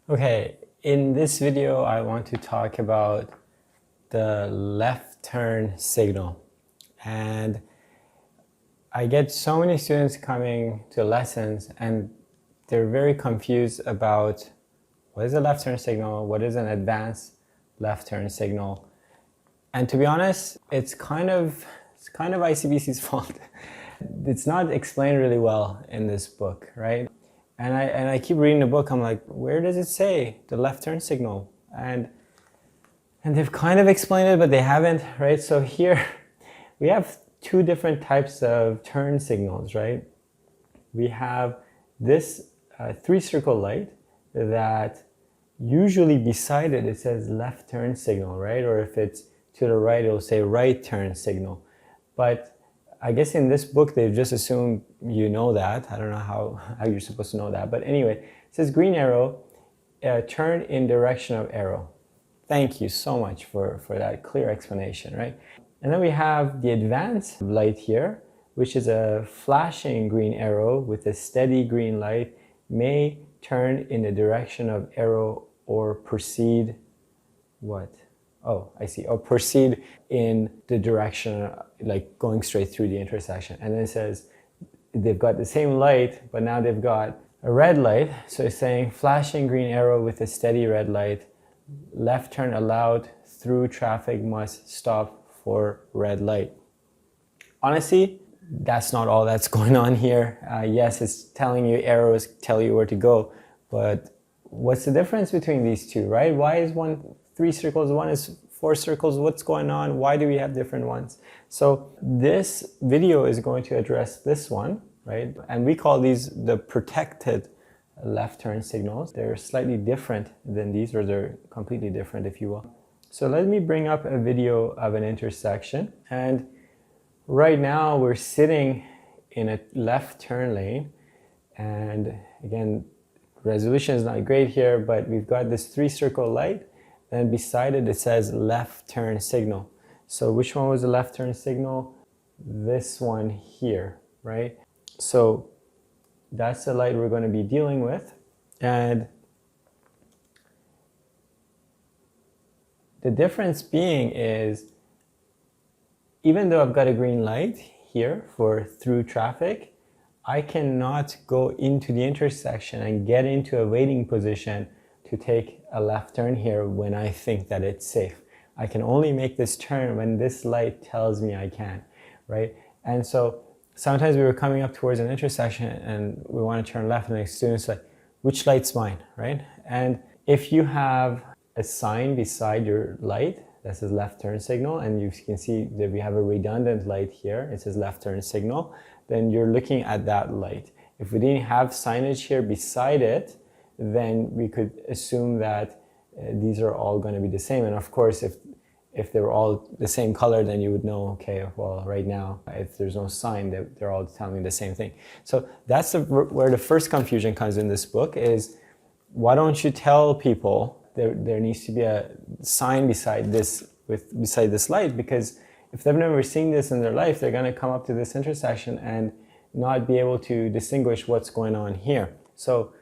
Okay, in this video I want to talk about the left turn signal. And I get so many students coming to lessons and they're very confused about what is a left turn signal, what is an advanced left turn signal. And to be honest, it's kind of ICBC's fault. It's not explained really well in this book, right? And I keep reading the book, I'm like, where does it say the left turn signal? And they've kind of explained it, but they haven't, right? So here we have two different types of turn signals, right? We have this three-circle light that usually beside it, it says left turn signal, right? Or if it's to the right, it'll say right turn signal. But I guess in this book, they've just assumed you know that. I don't know how you're supposed to know that. But anyway, it says green arrow, turn in direction of arrow. Thank you so much for that clear explanation, right? And then we have the advanced light here, which is a flashing green arrow with a steady green light, may turn in the direction of arrow or proceed, what? Oh, I see. Or proceed in the direction, like going straight through the intersection. And then it says they've got the same light, but now they've got a red light. So it's saying flashing green arrow with a steady red light, left turn allowed, through traffic must stop for red light. Honestly, that's not all that's going on here. Yes, it's telling you arrows tell you where to go, but what's the difference between these two, right? Why is one 3 circles, one is 4 circles? What's going on? Why do we have different ones? So this video is going to address this one, right? And we call these the protected left turn signals. They're slightly different than these, or they're completely different, if you will. So let me bring up a video of an intersection. And right now we're sitting in a left turn lane. And again, resolution is not great here, but we've got this 3-circle light. And beside it, it says left turn signal. So which one was the left turn signal? This one here, right? So that's the light we're going to be dealing with. And the difference being is, even though I've got a green light here for through traffic, I cannot go into the intersection and get into a waiting position to take a left turn here when I think that it's safe. I can only make this turn when this light tells me I can, right? And so sometimes we were coming up towards an intersection and we want to turn left, and the student's like, which light's mine, right? And if you have a sign beside your light that says left turn signal, and you can see that we have a redundant light here, it says left turn signal, then you're looking at that light. If we didn't have signage here beside it, then we could assume that these are all going to be the same. And of course, if they were all the same color, then you would know, okay, well, right now, if there's no sign, they're all telling me the same thing. So that's where the first confusion comes in this book is, why don't you tell people there needs to be a sign beside this light? Because if they've never seen this in their life, they're going to come up to this intersection and not be able to distinguish what's going on here. So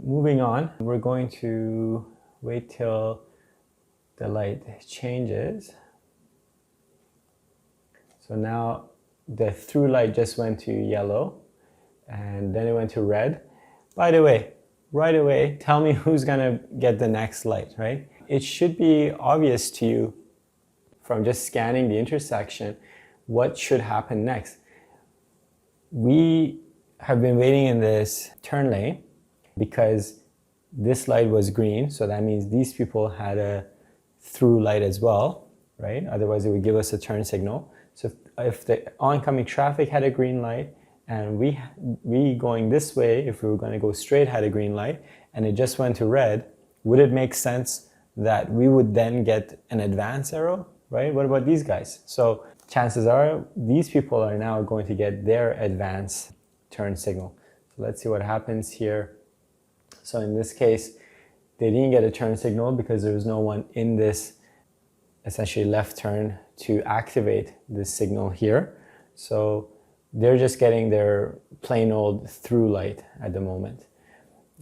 moving on, we're going to wait till the light changes. So now the through light just went to yellow and then it went to red. By the way, right away, tell me who's gonna get the next light, right? It should be obvious to you from just scanning the intersection what should happen next. We have been waiting in this turn lane because this light was green, so that means these people had a through light as well, right? Otherwise it would give us a turn signal. So if the oncoming traffic had a green light and we going this way, if we were going to go straight, had a green light and it just went to red, would it make sense that we would then get an advance arrow, right? What about these guys? So chances are these people are now going to get their advance turn signal. So let's see what happens here. So in this case, they didn't get a turn signal because there was no one in this essentially left turn to activate this signal here. So they're just getting their plain old through light at the moment.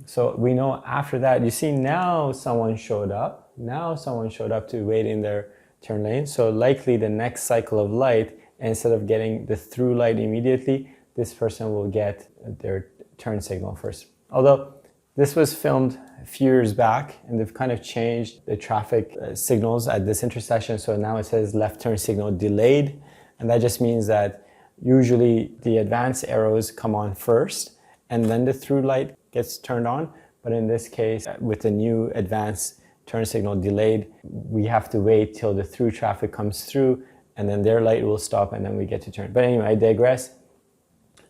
So we know after that, you see now someone showed up. Now someone showed up to wait in their turn lane. So likely the next cycle of light, instead of getting the through light immediately, this person will get their turn signal first. Although this was filmed a few years back and they've kind of changed the traffic signals at this intersection. So now it says left turn signal delayed. And that just means that usually the advanced arrows come on first and then the through light gets turned on. But in this case, with the new advanced turn signal delayed, we have to wait till the through traffic comes through and then their light will stop and then we get to turn. But anyway, I digress.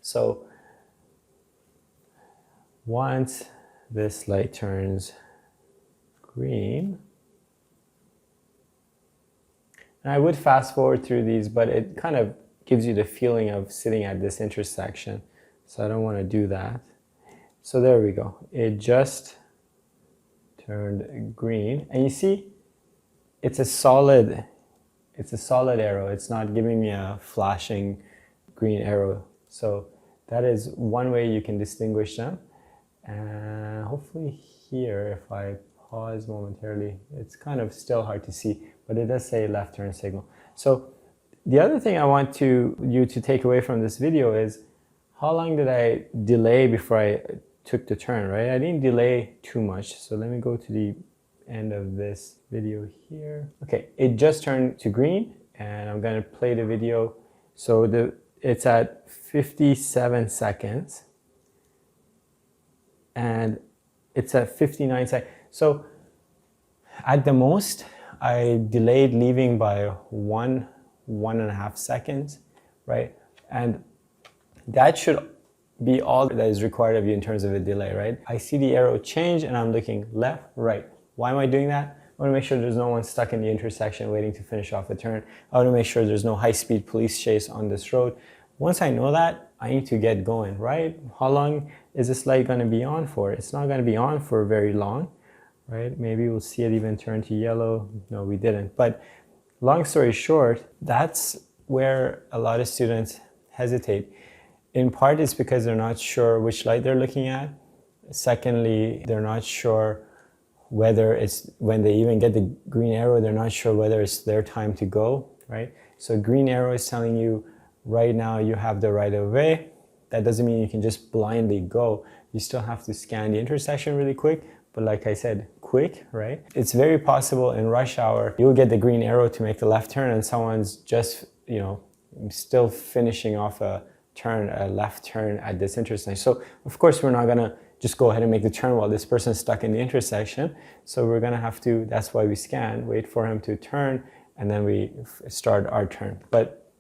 So once this light turns green, and I would fast forward through these, but it kind of gives you the feeling of sitting at this intersection. So I don't want to do that. So there we go. It just turned green. And you see, it's a solid arrow. It's not giving me a flashing green arrow. So that is one way you can distinguish them. And hopefully here, if I pause momentarily, it's kind of still hard to see, but it does say left turn signal. So the other thing I want you to take away from this video is how long did I delay before I took the turn, right? I didn't delay too much. So let me go to the end of this video here. Okay, it just turned to green and I'm going to play the video. So it's at 57 seconds. And it's at 59 seconds. So at the most, I delayed leaving by 1.5 seconds, right? And that should be all that is required of you in terms of a delay, right? I see the arrow change and I'm looking left, right. Why am I doing that? I want to make sure there's no one stuck in the intersection waiting to finish off a turn. I want to make sure there's no high-speed police chase on this road. Once I know that, I need to get going, right? How long is this light going to be on for? It's not going to be on for very long, right? Maybe we'll see it even turn to yellow. No, we didn't. But long story short, that's where a lot of students hesitate. In part, it's because they're not sure which light they're looking at. Secondly, they're not sure whether it's, when they even get the green arrow, they're not sure whether it's their time to go, right? So green arrow is telling you, right now you have the right of way. That doesn't mean you can just blindly go. You still have to scan the intersection really quick. But like I said, quick, right? It's very possible in rush hour, you'll get the green arrow to make the left turn and someone's just, still finishing off a left turn at this intersection. So of course, we're not gonna just go ahead and make the turn while this person's stuck in the intersection. So we're gonna have to, that's why we scan, wait for him to turn, and then we start our turn. But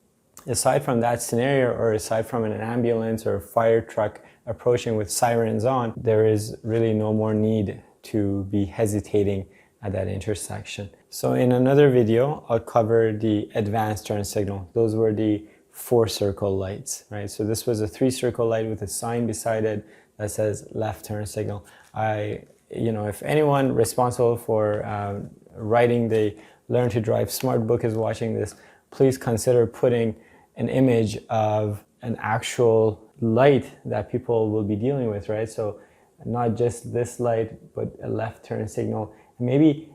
aside from that scenario, or aside from an ambulance or a fire truck approaching with sirens on, there is really no more need to be hesitating at that intersection. So in another video, I'll cover the advanced turn signal. Those were the 4-circle lights, right? So this was a 3-circle light with a sign beside it that says left turn signal. If anyone responsible for writing the Learn to Drive Smart book is watching this, please consider putting an image of an actual light that people will be dealing with, right? So not just this light, but a left turn signal. Maybe,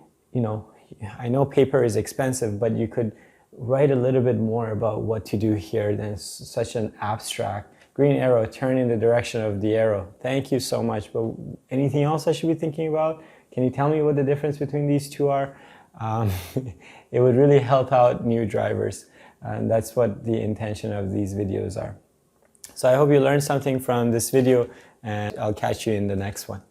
I know paper is expensive, but you could write a little bit more about what to do here than such an abstract green arrow, turn in the direction of the arrow. Thank you so much. But anything else I should be thinking about? Can you tell me what the difference between these two are? It would really help out new drivers. And that's what the intention of these videos are. So I hope you learned something from this video and I'll catch you in the next one.